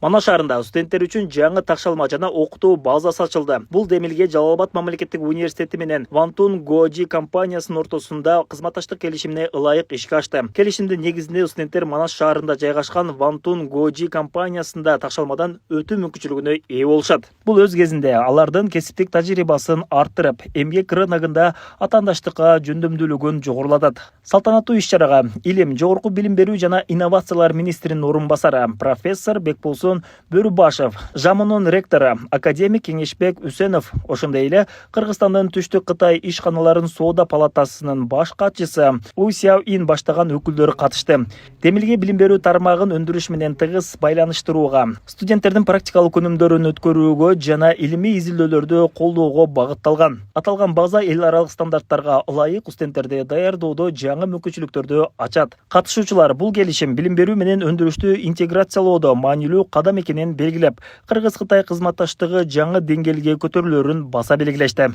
Манаш шаарында студенттер үчүн жаңы такшалма жана окутуу базасы ачылды. Бул демилге Жалал Абад мамлекеттик университети менен Вантун Годжи компаниясынын ортосунда кызматташтык келишимине ылайык ишке ашты. Келишимдин негизинде студенттер Манаш шаарында жайгашкан Вантун Годжи компаниясында такшалмадан өтүү мүмкүнчүлүгүнө ээ болушат. Бул өз кезинде алардын кесиптик тажрыйбасын арттырып, эмгек рыногунда атаандаштыкка жөндөмдүүлүгүн жогорулатат. Салтанаттуу иш-чарага Илим, жогорку билим берүү жана инновациялар министринин орун басары профессор Бекболсун Бөрүбашев, Жамунун ректору академик Кеңешбек Үсенов, ошондой эле Кыргызстандын Түштүк Кытай ишканаларын соода палатасынын баш катчысы У Сяо Ин баштаган өкүлдөрү катышты. Демилге билим берүү тармагын өндүрүш менен тыгыз байланыштырууга, студенттердин практикалык өнүмдөрүн өткөрүүгө жана илимий изилдөөлөрдү колдоого багытталган. Аталган база эл аралык стандарттарга ылайык студенттерди даярдоодо жаңы мүмкүнчүлүктөрдү ачат. Катышуучулар бул келишим билим берүү менен өндүрүштү интеграциялоодо маанилүү кадам экенин белгилеп, Кыргыз-Кытай кызматташтыгы жаңы деңгээлге көтөрүлөрүн баса белгилешти.